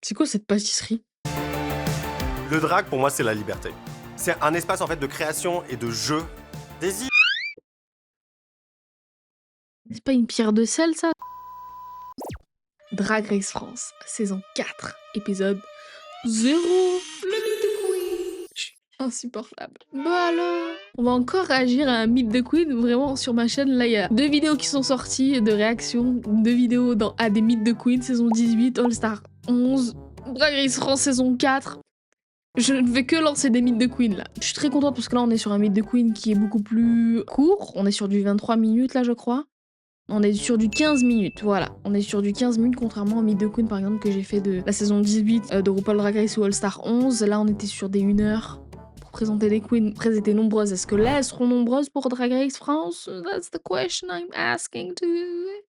C'est quoi cette pâtisserie? Le drag, pour moi, c'est la liberté. C'est un espace en fait de création et de jeu. Désir. C'est pas une pierre de sel, ça? Drag Race France, saison 4, épisode 0. Le mythe de Queen. Je suis insupportable. Bah alors, on va encore réagir à un mythe de Queen. Vraiment, sur ma chaîne, là, il y a 2 vidéos qui sont sorties de réaction. 2 vidéos à des mythes de Queen, saison 18, All Star 11, Drag Race France, saison 4. Je ne fais que lancer des mythes de Queen, là. Je suis très contente parce que là, on est sur un mythe de Queen qui est beaucoup plus court. On est sur du 23 minutes, là, je crois. On est sur du 15 minutes, voilà. On est sur du 15 minutes, contrairement au mythe de Queen, par exemple, que j'ai fait de la saison 18 de RuPaul Drag Race ou All Star 11. Là, on était sur des 1 heure pour présenter des queens. Après, elles étaient nombreuses. Est-ce que là, elles seront nombreuses pour Drag Race France? That's the question I'm asking to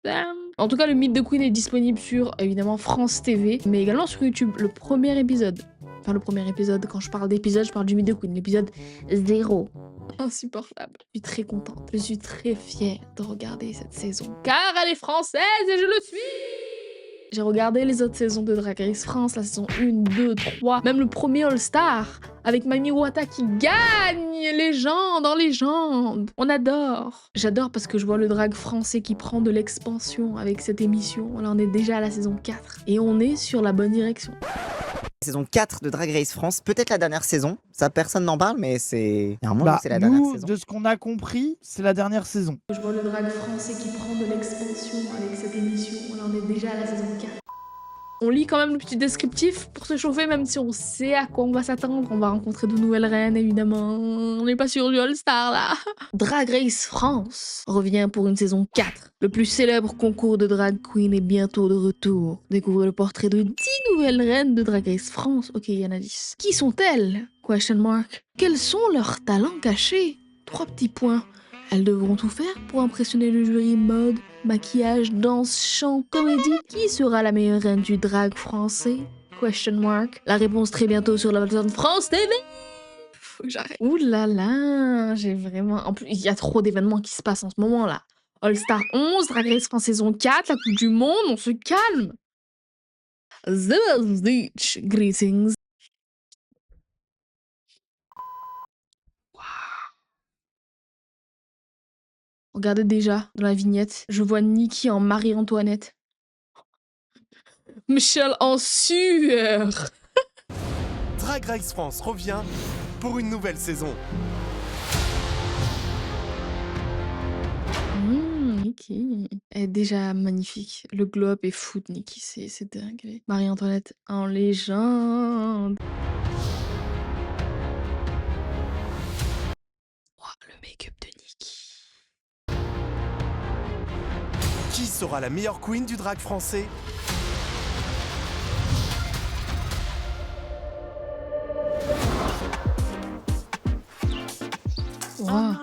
them. En tout cas, le mythe de Queen est disponible sur, évidemment, France TV, mais également sur YouTube. Le premier épisode. Enfin, le premier épisode, quand je parle d'épisode, je parle du mythe de Queen. L'épisode 0. Insupportable. Je suis très contente. Je suis très fière de regarder cette saison. Car elle est française et je le suis. J'ai regardé les autres saisons de Drag Race France, la saison 1, 2, 3, même le premier All-Star, avec Mami Wata qui gagne légende en légende. On adore. J'adore parce que je vois le drag français qui prend de l'expansion avec cette émission. Là, on est déjà à la saison 4 et on est sur la bonne direction. Saison 4 de Drag Race France, peut-être la dernière saison. Ça, personne n'en parle, mais c'est... c'est la dernière saison. De ce qu'on a compris, c'est la dernière saison. Je vois le drag français qui prend de l'expansion avec cette émission. Là, on est déjà à la saison 4. On lit quand même le petit descriptif pour se chauffer, même si on sait à quoi on va s'attendre. On va rencontrer de nouvelles reines, évidemment. On n'est pas sur du All-Star, là. Drag Race France revient pour une saison 4. Le plus célèbre concours de drag queen est bientôt de retour. Découvrez le portrait de 10 nouvelles reines de Drag Race France. Ok, il y en a 10. Qui sont-elles? Question mark. Quels sont leurs talents cachés? 3 petits points. Elles devront tout faire pour impressionner le jury mode, maquillage, danse, chant, comédie. Qui sera la meilleure reine du drag français? Question mark. La réponse très bientôt sur la plateforme France TV. Faut que j'arrête. Ouh là là, j'ai vraiment... En plus, il y a trop d'événements qui se passent en ce moment là. All Star 11, Drag Race France saison 4, la Coupe du Monde, on se calme. The Beach, greetings. Regardez déjà, dans la vignette, je vois Nikki en Marie-Antoinette. Michelle en sueur. Drag Race France revient pour une nouvelle saison. Nikki. Elle est déjà magnifique. Le globe est fou de Nikki, c'est dingue. Marie-Antoinette en légende. Wow, le make-up de Nikki. Qui sera la meilleure queen du drag français? Wow.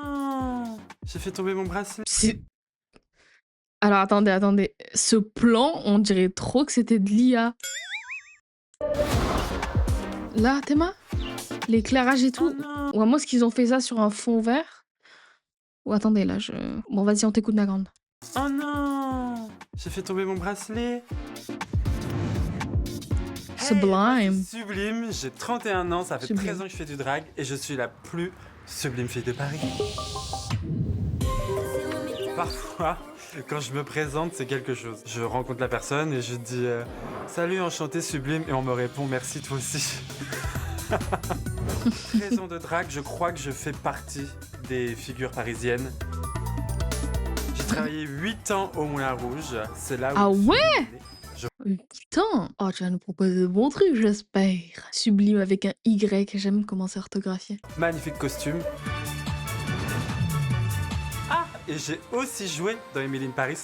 non, j'ai fait tomber mon bracelet. Alors attendez. Ce plan, on dirait trop que c'était de l'IA. Là, Théma, l'éclairage et tout. Ou à moins qu'ils ont fait ça sur un fond vert. Ou attendez, là, Bon, vas-y, on t'écoute, ma grande. Oh non, j'ai fait tomber mon bracelet. Sublime. Sublime, j'ai 31 ans, ça fait Sublime. 13 ans que je fais du drag et je suis la plus sublime fille de Paris. Parfois, quand je me présente, c'est quelque chose. Je rencontre la personne et je dis salut, enchanté, sublime, et on me répond merci, toi aussi. 13 ans de drag, je crois que je fais partie des figures parisiennes. J'ai travaillé 8 ans au Moulin Rouge, c'est là où... Ah je suis ouais? né. Putain. Oh, tu vas nous proposer de bons trucs, j'espère. Sublime avec un Y, j'aime comment c'est orthographié. Magnifique costume. Ah, et j'ai aussi joué dans Emily in Paris,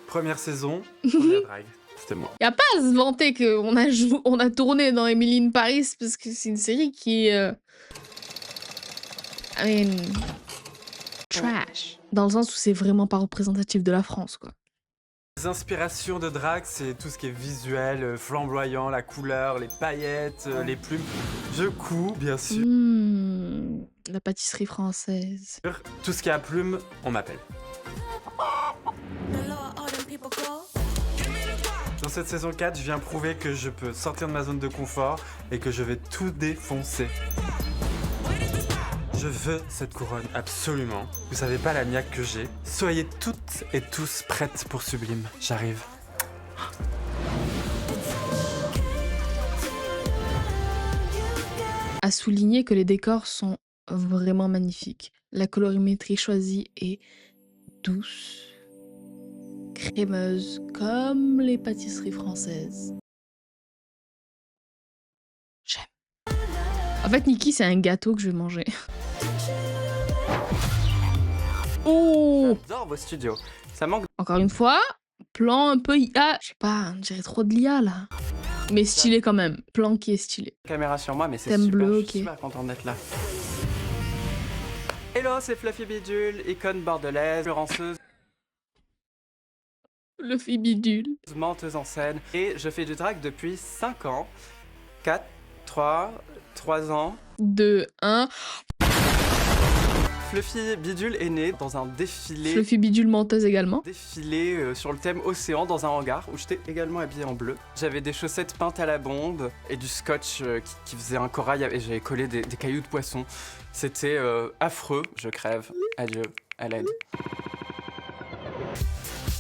première saison, première drag. C'était moi. Y a pas à se vanter qu'on a tourné dans Emily in Paris parce que c'est une série qui est... I mean... trash. Dans le sens où c'est vraiment pas représentatif de la France, quoi. Les inspirations de drag, c'est tout ce qui est visuel, flamboyant, la couleur, les paillettes, les plumes. Je couds, bien sûr. La pâtisserie française. Tout ce qui est à plumes, on m'appelle. Dans cette saison 4, je viens prouver que je peux sortir de ma zone de confort et que je vais tout défoncer. Je veux cette couronne, absolument. Vous savez pas la niaque que j'ai. Soyez toutes et tous prêtes pour Sublime. J'arrive. À souligner que les décors sont vraiment magnifiques. La colorimétrie choisie est douce, crémeuse, comme les pâtisseries françaises. J'aime. En fait, Nikki, c'est un gâteau que je vais manger. Oh! J'adore vos studios. Ça manque Encore une fois, plan un peu IA. Je sais pas, on dirait trop de l'IA là. Mais stylé quand même. Plan qui est stylé. de caméra sur moi, mais c'est Thème super. bleu, Je suis ok. super content d'être là. Hello, c'est Fluffy Bidule, icône bordelaise, lanceuse, Le bidule. menteuse en scène. Et je fais du drag depuis 5 ans. 4, 3 ans. 2, 1. Fluffy Bidule est né dans un défilé. Fluffy bidule menteuse également. Sur le thème océan dans un hangar où j'étais également habillée en bleu. J'avais des chaussettes peintes à la bombe et du scotch qui faisait un corail et j'avais collé des cailloux de poisson. C'était affreux, je crève. Adieu, à l'aide.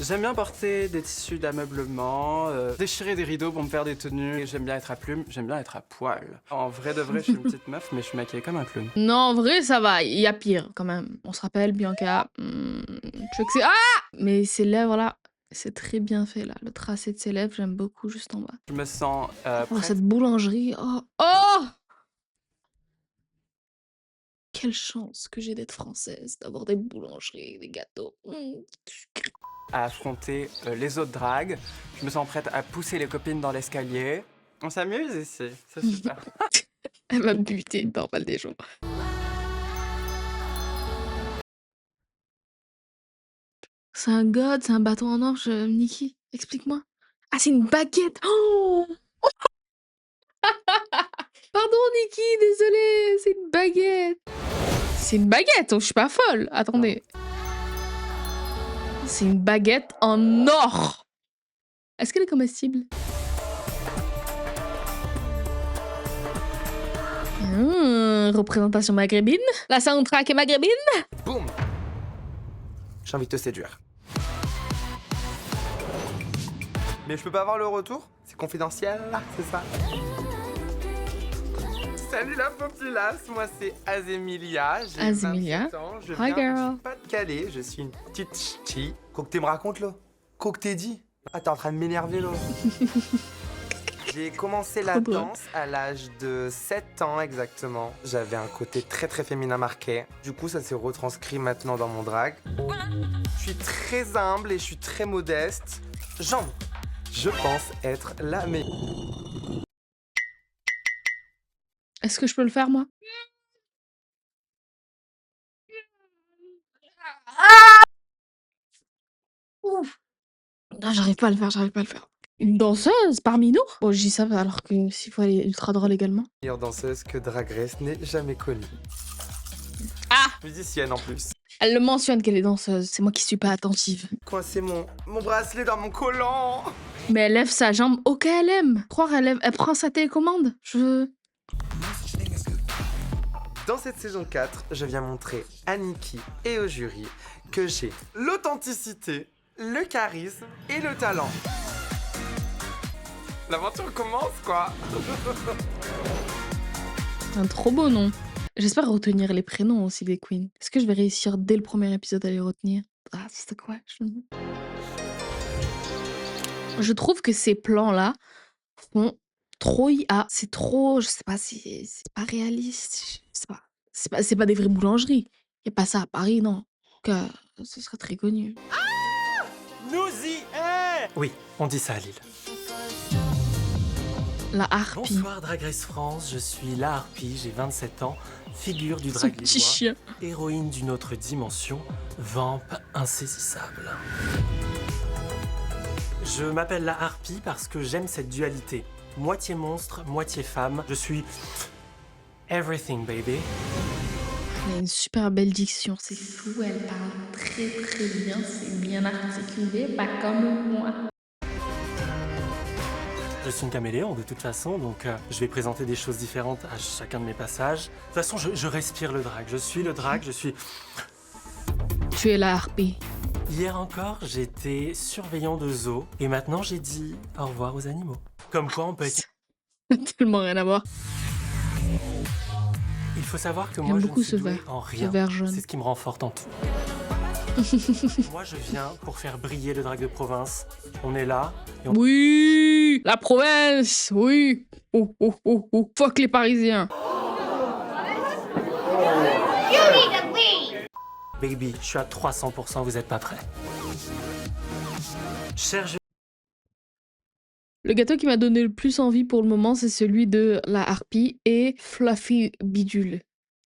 J'aime bien porter des tissus d'ameublement, déchirer des rideaux pour me faire des tenues. J'aime bien être à plumes, j'aime bien être à poil. En vrai de vrai, je suis une petite meuf, mais je suis maquillée comme un clown. Non, en vrai, ça va. Il y a pire quand même. On se rappelle, Bianca. Tu veux que c'est. Ah! Mais ses lèvres là, c'est très bien fait là. Le tracé de ses lèvres, j'aime beaucoup juste en bas. Je me sens Oh, prête. cette boulangerie. Oh! Oh! Quelle chance que j'ai d'être française, d'avoir des boulangeries, des gâteaux. À affronter les autres dragues. Je me sens prête à pousser les copines dans l'escalier. On s'amuse ici, c'est super. Elle m'a buté, normal des jours. C'est un god, c'est un bâton en or, Nikki, explique-moi. Ah, c'est une baguette. Oh! Pardon, Nikki, désolée, c'est une baguette. C'est une baguette, oh, je suis pas folle. Attendez. C'est une baguette en or. Est-ce qu'elle est comestible? Représentation maghrébine. La soundtrack est maghrébine. Boum! J'ai envie de te séduire. Mais je peux pas avoir le retour? C'est confidentiel, là, c'est ça? Salut la populace, moi c'est Azemilia, j'ai Azemilia. 27 ans, je Hi, viens girl. du Pas-de-Calais, je suis une petite ch'ti. Quoi que t'es me raconte là? Quoi que t'es dit? Ah t'es en train de m'énerver là. J'ai commencé la Trop drôle. danse à l'âge de 7 ans exactement. J'avais un côté très très féminin marqué. Du coup ça s'est retranscrit maintenant dans mon drag. Je suis très humble et je suis très modeste. Je pense être la meilleure. Est-ce que je peux le faire, moi? Ouf. Non, j'arrive pas à le faire, j'arrive pas à le faire. Une danseuse parmi nous? Bon, je dis ça alors que s'il faut aller ultra drôle également. Meilleure danseuse que Drag Race n'ait jamais connue. Ah! Musicienne en plus. Elle le mentionne qu'elle est danseuse, c'est moi qui suis pas attentive. Coincé mon bracelet dans mon collant. Mais elle lève sa jambe au cas elle aime. Croire elle prend sa télécommande. Dans cette saison 4, je viens montrer à Nikki et au jury que j'ai l'authenticité, le charisme et le talent. L'aventure commence, quoi. Un trop beau nom. J'espère retenir les prénoms aussi des queens. Est-ce que je vais réussir dès le premier épisode à les retenir? Ah, c'est quoi? Je trouve que ces plans-là font trop IA. C'est trop, je sais pas, c'est pas réaliste. Je sais pas. C'est pas des vraies boulangeries. Y a pas ça à Paris, non. Donc, ce serait très connu. Nous y est! Oui, on dit ça à Lille. La harpie. Bonsoir Drag Race France, je suis la Harpie, j'ai 27 ans, figure du Ce drag petit lillois, chien. héroïne d'une autre dimension, vamp insaisissable. Je m'appelle la Harpie parce que j'aime cette dualité. Moitié monstre, moitié femme, je suis everything baby. Elle a une super belle diction, c'est fou, elle parle très très bien, c'est bien articulé, pas comme moi. Je suis une caméléon de toute façon, donc je vais présenter des choses différentes à chacun de mes passages. De toute façon, je respire le drag. Je suis le drag, je suis... Tu es la harpie. Hier encore, j'étais surveillant de zoo et maintenant j'ai dit au revoir aux animaux. Comme quoi on peut être... Tellement rien à voir. Il faut savoir que J'aime moi je beaucoup ne suis ce doué vert. en Ce rien. vert jaune. C'est ce qui me rend forte en tout. Moi je viens pour faire briller le drag de province. On est là et on... Oui, la province, oui. Oh, oh, oh, oh. Fuck les Parisiens. Baby, je suis à 300%, vous êtes pas prêts. Cher Le gâteau qui m'a donné le plus envie pour le moment, c'est celui de la harpie et Fluffy Bidule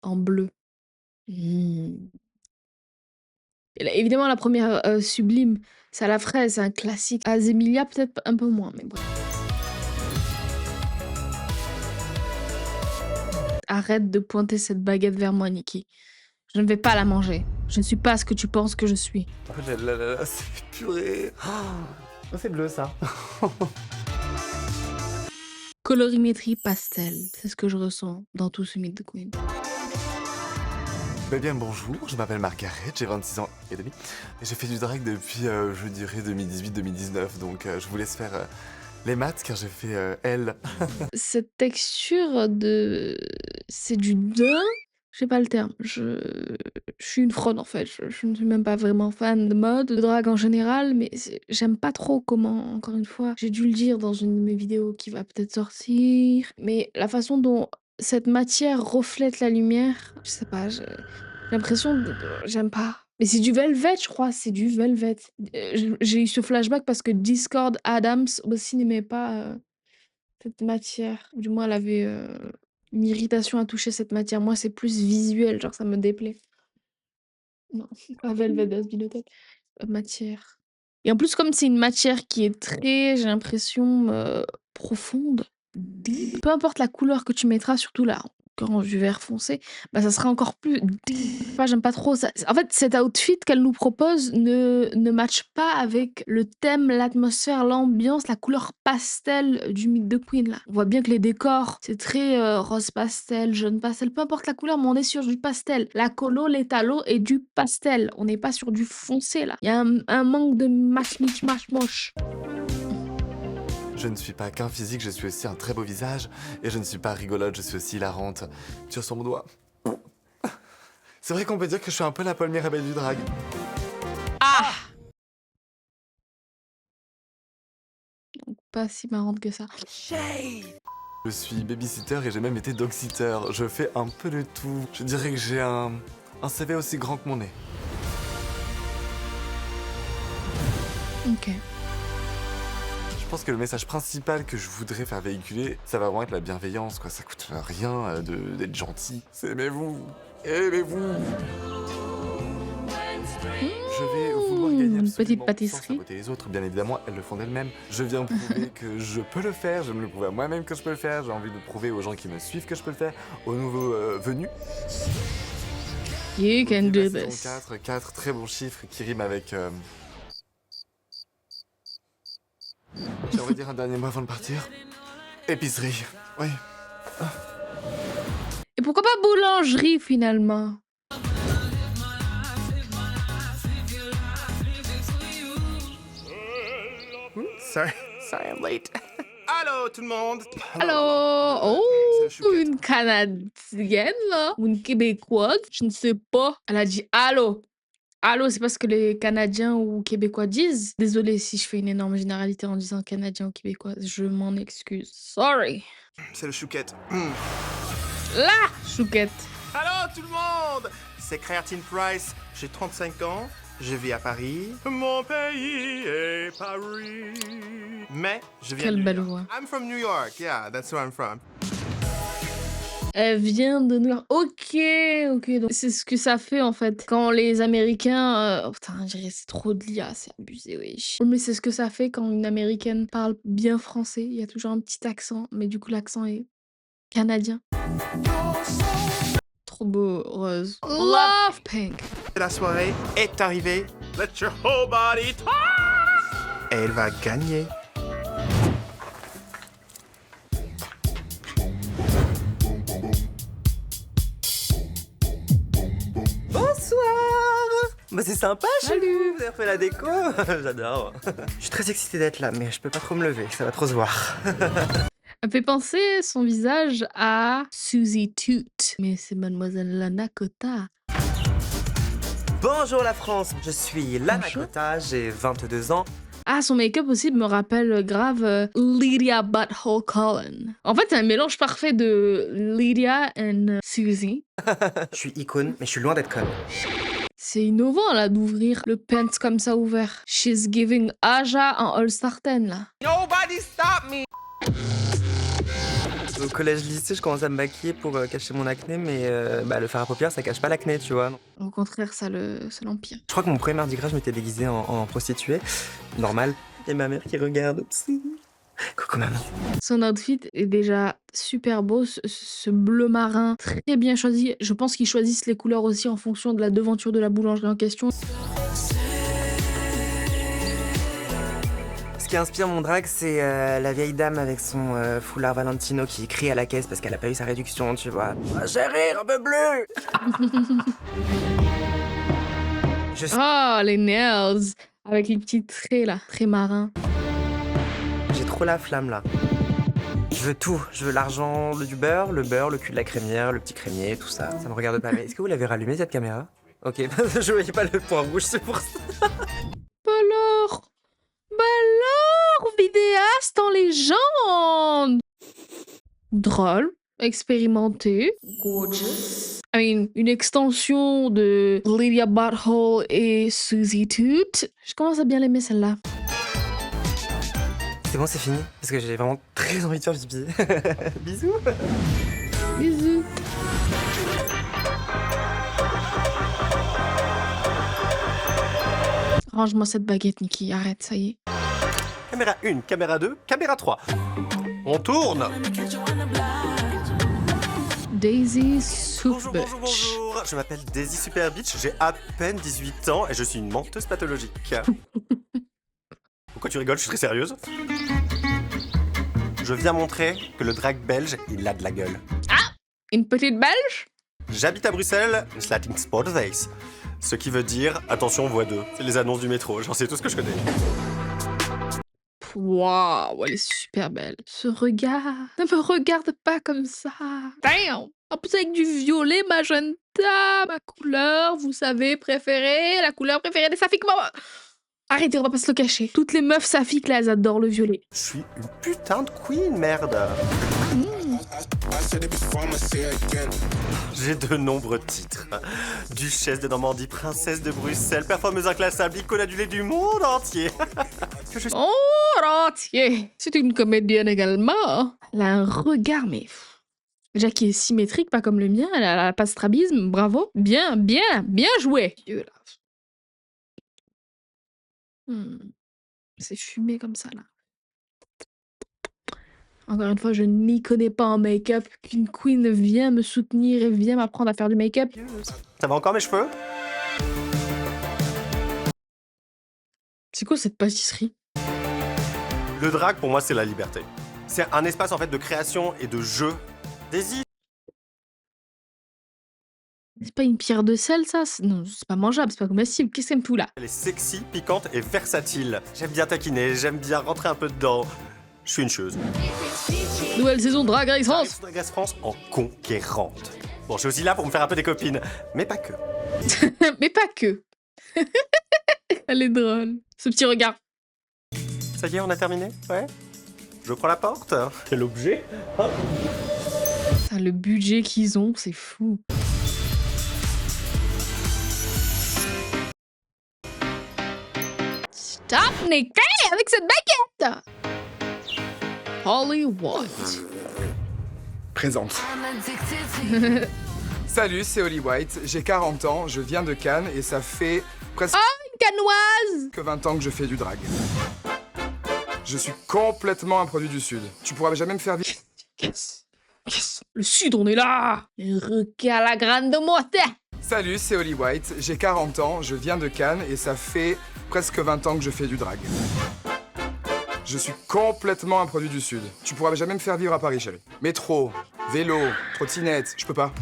en bleu. Mmh. Et là, évidemment, la première sublime, c'est à la fraise, c'est un classique. Azemilia, peut-être un peu moins, mais bref. Arrête de pointer cette baguette vers moi, Nikki. Je ne vais pas la manger. Je ne suis pas ce que tu penses que je suis. Oh là là là là, c'est purée. Oh, c'est bleu ça. Colorimétrie pastel, c'est ce que je ressens dans tout ce Meet the Queen. Eh bien bonjour, je m'appelle Margaret, j'ai 26 ans et demi. Et j'ai fait du drag depuis, je dirais, 2018-2019. Donc je vous laisse faire les maths car j'ai fait L. Cette texture de... C'est du daim? Je sais pas le terme. Je suis une fraude en fait. Je ne suis même pas vraiment fan de mode, de drague en général, mais j'aime pas trop comment, encore une fois, j'ai dû le dire dans une de mes vidéos qui va peut-être sortir, mais la façon dont cette matière reflète la lumière, je sais pas, j'ai l'impression j'aime pas. Mais c'est du velvet, je crois, c'est du velvet. J'ai eu ce flashback parce que Discord Adams aussi n'aimait pas cette matière. Ou du moins, elle avait une irritation à toucher cette matière. Moi, c'est plus visuel, genre ça me déplaît. Non, pas velvet d'Asbinotel, matière. Et en plus, comme c'est une matière qui est très, j'ai l'impression, profonde, deep, peu importe la couleur que tu mettras, surtout là, quand du vert foncé, bah ça sera encore plus deep. Pas, j'aime pas trop ça. En fait, cet outfit qu'elle nous propose ne matche pas avec le thème, l'atmosphère, l'ambiance, la couleur pastel du Meet the Queen là. On voit bien que les décors, c'est très rose pastel, jaune pastel, peu importe la couleur, mais on est sur du pastel. La colo, l'étalo est du pastel. On n'est pas sur du foncé là. Il y a un manque de match moche. Je ne suis pas qu'un physique, je suis aussi un très beau visage. Et je ne suis pas rigolote, je suis aussi hilarante. Tu as sur mon doigt. C'est vrai qu'on peut dire que je suis un peu la Paul Mirabel du drag. Ah! Donc pas si marrante que ça. Je suis babysitter et j'ai même été dog-sitter. Je fais un peu de tout. Je dirais que j'ai un CV aussi grand que mon nez. Ok. Je pense que le message principal que je voudrais faire véhiculer, ça va vraiment être la bienveillance, quoi. Ça coûte rien d'être gentil. C'est aimez-vous. Aimez-vous. Je vais vouloir gagner Une absolument petite sans pâtisserie. saboter les autres, bien évidemment, elles le font d'elles-mêmes. Je viens prouver que je peux le faire, je me le prouve à moi-même que je peux le faire, j'ai envie de prouver aux gens qui me suivent que je peux le faire, aux nouveaux venus. You can do La this. saison 4, très bons chiffres qui riment avec... J'aimerais dire un dernier mot avant de partir. Épicerie, oui. Et pourquoi pas boulangerie finalement? Sorry, I'm late. Allô tout le monde. Allô? Oh, C'est le chouquette. une Canadienne là? Ou une Québécoise? Je ne sais pas. Elle a dit allô. Allô, c'est pas ce que les Canadiens ou Québécois disent. Désolée si je fais une énorme généralité en disant Canadien ou Québécois. Je m'en excuse. Sorry. C'est le chouquette. La chouquette. Allô tout le monde. C'est Creatine Price. J'ai 35 ans. Je vis à Paris. Mon pays est Paris. Mais je viens Quelle de New belle York. voix. I'm from New York. Yeah, that's where I'm from. Elle vient de New York. Ok. Donc c'est ce que ça fait en fait. Quand les Américains. Oh putain, je dirais c'est trop de l'IA, c'est abusé, oui. Mais c'est ce que ça fait quand une Américaine parle bien français. Il y a toujours un petit accent, mais du coup l'accent est canadien. Trop beau, Rose. Love Pink. La soirée est arrivée. Let your whole body talk. Et elle va gagner. Bah c'est sympa chez Salut. vous, vous avez refait la déco. J'adore. Je suis très excitée d'être là, mais je peux pas trop me lever, ça va trop se voir. Elle fait penser son visage à Suzy Toot. Mais c'est Mademoiselle Lana Kota. Bonjour la France, je suis Lana Bonjour. Kota, j'ai 22 ans. Ah, son make-up aussi me rappelle grave Lydia Butthole Cullen. En fait, c'est un mélange parfait de Lydia et Suzy. Je suis icône, mais je suis loin d'être conne. C'est innovant là d'ouvrir le pants comme ça ouvert. She's giving Aja en All-Star 10 là. Nobody stop me. Au collège-lycée, je commence à me maquiller pour cacher mon acné, mais le fard à paupières, ça cache pas l'acné, tu vois. Au contraire, ça l'empire. Je crois que mon premier Mardi Gras, je m'étais déguisée en prostituée. Normal. Et ma mère qui regarde. Psy. Coucou maman. Son outfit est déjà super beau, ce bleu marin très bien choisi. Je pense qu'ils choisissent les couleurs aussi en fonction de la devanture de la boulangerie en question. Ce qui inspire mon drag, c'est la vieille dame avec son foulard Valentino qui crie à la caisse parce qu'elle a pas eu sa réduction, tu vois. Ah, chérie, un peu bleu. Je suis... Oh, les nails avec les petits traits là, très marins. J'ai trop la flamme là. Je veux tout. Je veux l'argent, du beurre, le cul de la crémière, le petit crémier, tout ça. Ça me regarde pas. Mais est-ce que vous l'avez rallumé cette caméra? Ok, je voyais pas le point rouge, c'est pour ça. Bah alors, vidéaste en légende. Drôle, expérimenté, gorgeous. Une extension de Lydia Butthole et Suzy Toot. Je commence à bien l'aimer celle-là. C'est bon, c'est fini. Parce que j'ai vraiment très envie de faire pipi. Bisous. Bisous. Range-moi cette baguette, Nikki. Arrête, ça y est. Caméra 1, caméra 2, caméra 3. On tourne. Daisy Bonjour, Super bonjour, bonjour. Je m'appelle Daisy Super Bitch, j'ai à peine 18 ans et je suis une menteuse pathologique. Pourquoi tu rigoles? Je suis très sérieuse. Je viens montrer que le drag belge, il a de la gueule. Une petite belge? J'habite à Bruxelles, Slating Sport Days. Ce qui veut dire, attention, voix 2. C'est les annonces du métro, j'en sais tout ce que je connais. Waouh, elle est super belle. Ce regard. Ne me regarde pas comme ça. Damn! En plus avec du violet magenta, ma couleur, vous savez, préférée, la couleur préférée des saphiques. Arrêtez, on va pas se le cacher. Toutes les meufs saphiques là, elles adorent le violet. Je suis une putain de queen, merde. J'ai de nombreux titres. Duchesse de Normandie, princesse de Bruxelles, performeuse inclassable, icône adulée du monde entier. Oh, entier! C'est une comédienne également. Elle a un regard, mais... Déjà qui est symétrique, pas comme le mien. Elle a pas de strabisme, bravo. Bien joué. Dieu, là. C'est fumé comme ça, là. Encore une fois, je n'y connais pas en make-up. Qu'une queen vient me soutenir et vient m'apprendre à faire du make-up. Ça va encore mes cheveux? C'est quoi cette pâtisserie? Le drag, pour moi, c'est la liberté. C'est un espace, en fait, de création et de jeu. Daisy. C'est pas une pierre de sel, ça? Non, c'est pas mangeable, c'est pas comestible. Qu'est-ce qu'elle me fout, là? Elle est sexy, piquante et versatile. J'aime bien taquiner, j'aime bien rentrer un peu dedans. Je suis une chose. Nouvelle saison de Drag Race France. Drag Race France en conquérante. Bon, je suis aussi là pour me faire un peu des copines, mais pas que. Mais pas que. Elle est drôle. Ce petit regard. Ça y est, on a terminé? Ouais? Je prends la porte? Quel objet? Ah, le budget qu'ils ont, c'est fou. Stop, Nicky, avec cette baguette! Hollywood. Présente. Salut, c'est Holly White, j'ai 40 ans, je viens de Cannes et ça fait presque Une canoise! 20 ans que je fais du drag. Je suis complètement un produit du Sud. Tu pourras jamais me faire vivre. Yes. Le Sud, on est là! Regarde la grande morte! Salut, c'est Holly White, j'ai 40 ans, je viens de Cannes et ça fait presque 20 ans que je fais du drag. Je suis complètement un produit du Sud. Tu pourras jamais me faire vivre à Paris, chérie. Métro, vélo, trottinette, je peux pas.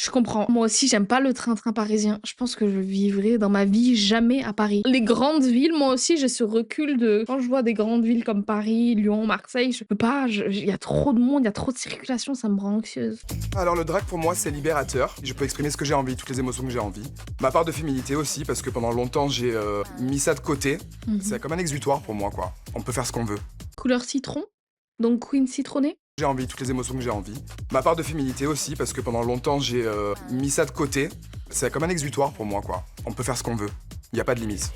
Je comprends. Moi aussi, j'aime pas le train-train parisien. Je pense que je vivrai dans ma vie jamais à Paris. Les grandes villes, moi aussi, j'ai ce recul de... Quand je vois des grandes villes comme Paris, Lyon, Marseille, je peux pas. Il y a trop de monde, il y a trop de circulation, ça me rend anxieuse. Alors le drag pour moi c'est libérateur, je peux exprimer ce que j'ai envie, toutes les émotions que j'ai envie. Ma part de féminité aussi parce que pendant longtemps j'ai mis ça de côté, c'est comme un exutoire pour moi quoi. On peut faire ce qu'on veut. Couleur citron, donc queen citronnée. J'ai envie, toutes les émotions que j'ai envie. Ma part de féminité aussi parce que pendant longtemps j'ai mis ça de côté, c'est comme un exutoire pour moi quoi. On peut faire ce qu'on veut, il n'y a pas de limite.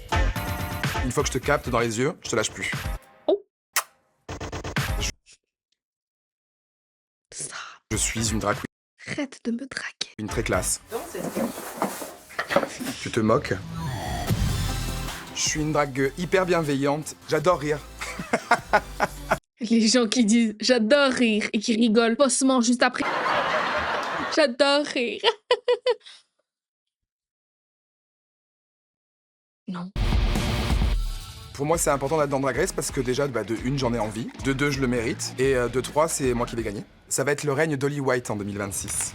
Une fois que je te capte dans les yeux, je te lâche plus. Ça. Je suis une drag queen. Arrête de me draguer. Une très classe. Tu te moques? Je suis une drague hyper bienveillante. J'adore rire. Les gens qui disent j'adore rire et qui rigolent faussement juste après. J'adore rire. Non. Pour moi, c'est important d'être dans Drag Race parce que déjà, de une, j'en ai envie. De deux, je le mérite. Et de trois, c'est moi qui vais gagner. Ça va être le règne d'Holly White en 2026.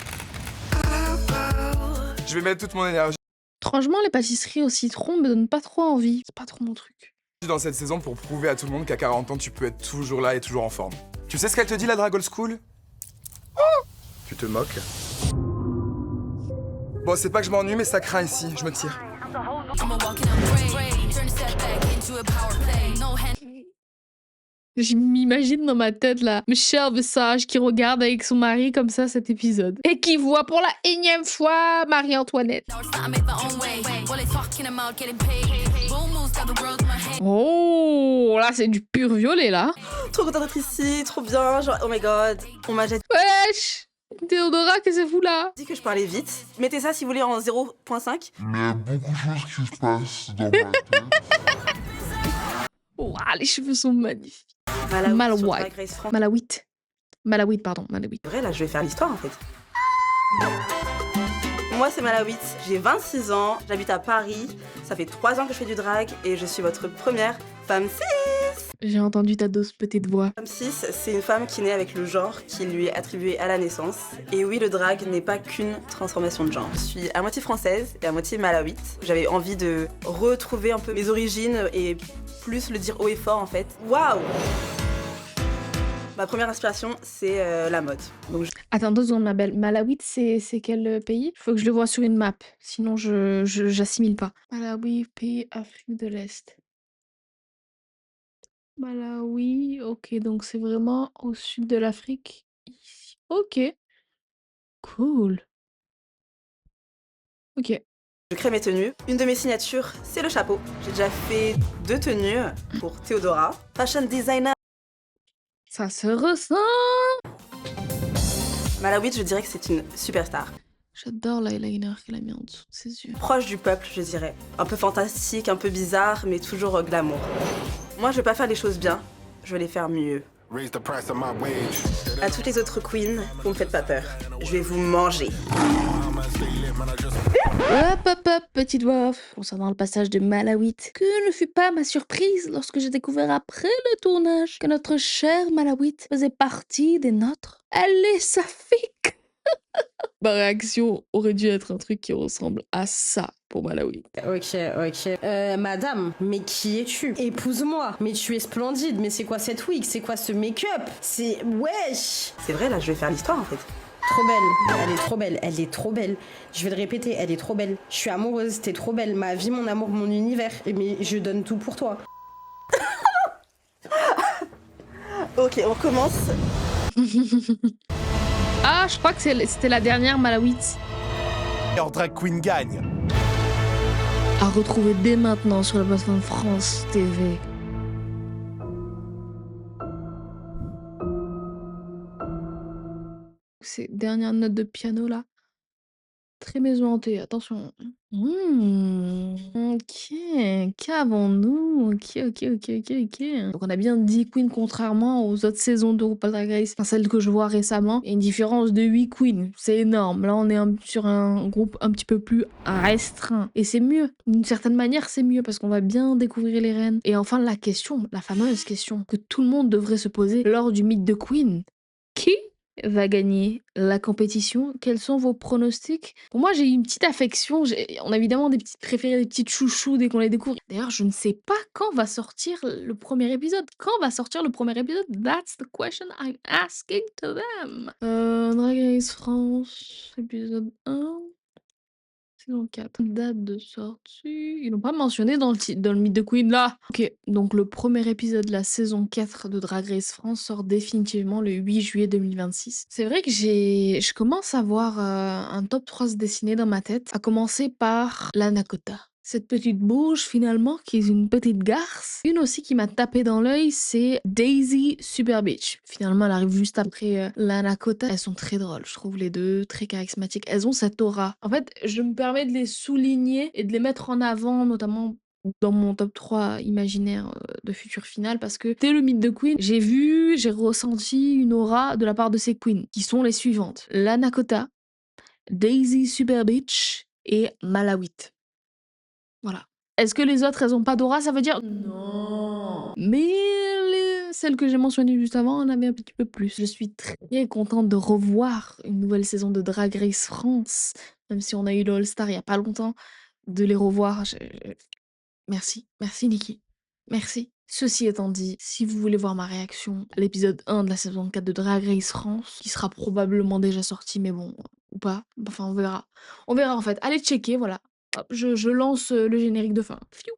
Je vais mettre toute mon énergie Franchement, les pâtisseries au citron me donnent pas trop envie. C'est pas trop mon truc. dans cette saison pour prouver à tout le monde qu'à 40 ans, tu peux être toujours là et toujours en forme. Tu sais ce qu'elle te dit, la Drag Old School? Tu te moques? Bon, c'est pas que je m'ennuie, mais ça craint ici. Je me tire. Je m'imagine dans ma tête là, Michelle Visage qui regarde avec son mari comme ça cet épisode. Et qui voit pour la énième fois Marie-Antoinette. Oh, là c'est du pur violet là. Trop contente d'être ici, trop bien, genre oh my god, on m'a déjà Wesh, Théodora, qu'est-ce que c'est vous là? dit que je parlais vite. Mettez ça si vous voulez en 0.5. Il y a beaucoup de choses qui se passent dans ma tête. Ouah, les cheveux sont magnifiques. Malawite. Malawite, pardon. Vrai, là, je vais faire l'histoire, en fait. Moi, c'est Malawite. J'ai 26 ans, j'habite à Paris. Ça fait 3 ans que je fais du drag et je suis votre première femme cis. J'ai entendu ta douce petite voix. Femme cis, c'est une femme qui naît avec le genre qui lui est attribué à la naissance. Et oui, le drag n'est pas qu'une transformation de genre. Je suis à moitié française et à moitié Malawite. J'avais envie de retrouver un peu mes origines et plus le dire haut et fort, en fait. Waouh! Ma première inspiration, c'est la mode. Donc, Attends 2 secondes, ma belle. Malawi, c'est quel pays? Faut que je le vois sur une map, sinon j'assimile pas. Malawi, pays Afrique de l'Est. Malawi, ok, donc c'est vraiment au sud de l'Afrique. Ici. Ok. Cool. Ok. je crée mes tenues. Une de mes signatures, c'est le chapeau. J'ai déjà fait 2 tenues pour Théodora. Fashion designer. Ça se ressent. Malawite, je dirais que c'est une superstar. J'adore l'eyeliner qu'elle a mis en dessous de ses yeux. Proche du peuple, je dirais. Un peu fantastique, un peu bizarre, mais toujours glamour. Moi, je vais pas faire les choses bien, je vais les faire mieux. À toutes les autres queens, vous me faites pas peur. Je vais vous manger. Hop, petite voix off concernant le passage de Malawite. Que ne fut pas ma surprise lorsque j'ai découvert après le tournage que notre chère Malawite faisait partie des nôtres. Elle est saphique. Ma réaction aurait dû être un truc qui ressemble à ça pour Malawite. Ok. Madame, mais qui es-tu? Épouse-moi. Mais tu es splendide. Mais c'est quoi cette wig? C'est quoi ce make-up? C'est... Wesh! C'est vrai, là, je vais faire l'histoire, en fait. Trop belle. Elle est trop belle. Elle est trop belle. Je vais le répéter, elle est trop belle. Je suis amoureuse, t'es trop belle. Ma vie, mon amour, mon univers. Mais je donne tout pour toi. Ok, on recommence. Ah, je crois que c'était la dernière Malawite. Meilleur drag queen gagne. À retrouver dès maintenant sur la plateforme France TV. Ces dernières notes de piano là. Très maison hantée, attention. Ok, qu'avons-nous? Ok. Donc on a bien 10 queens contrairement aux autres saisons de RuPaul's Drag Race, enfin celles que je vois récemment. Il y a une différence de 8 queens, c'est énorme. Là on est sur un groupe un petit peu plus restreint. Et c'est mieux, d'une certaine manière c'est mieux parce qu'on va bien découvrir les reines. Et enfin la question, la fameuse question que tout le monde devrait se poser lors du Meet the Queen. Qui va gagner la compétition? Quels sont vos pronostics? Pour moi, j'ai une petite affection. On a évidemment des petites préférées, des petites chouchous dès qu'on les découvre. D'ailleurs, je ne sais pas quand va sortir le premier épisode. Quand va sortir le premier épisode? That's the question I'm asking to them. Drag Race France, épisode 1. Saison 4. Date de sortie. Ils l'ont pas mentionné dans le Meet the Queen là. Ok, donc le premier épisode de la saison 4 de Drag Race France sort définitivement le 8 juillet 2026. C'est vrai que je commence à voir un top 3 se dessiner dans ma tête. À commencer par la Nakota. Cette petite bouge finalement, qui est une petite garce. Une aussi qui m'a tapé dans l'œil, c'est Daisy Super Bitch. Finalement, elle arrive juste après la Nakota. Elles sont très drôles, je trouve les deux, très charismatiques. Elles ont cette aura. En fait, je me permets de les souligner et de les mettre en avant, notamment dans mon top 3 imaginaire de futur final, parce que dès le Meet the Queen, j'ai ressenti une aura de la part de ces queens, qui sont les suivantes. La Nakota, Daisy Super Bitch et Malawit. Voilà. Est-ce que les autres, elles ont pas d'aura? Ça veut dire non. Mais celles que j'ai mentionnées juste avant en avaient un petit peu plus. Je suis très contente de revoir une nouvelle saison de Drag Race France, même si on a eu le All-Star il y a pas longtemps, de les revoir. Merci. Merci, Nikki. Merci. Ceci étant dit, si vous voulez voir ma réaction à l'épisode 1 de la saison 4 de Drag Race France, qui sera probablement déjà sorti, mais bon, ou pas, enfin on verra. On verra en fait. Allez checker, voilà. Hop, je lance le générique de fin. Fiou.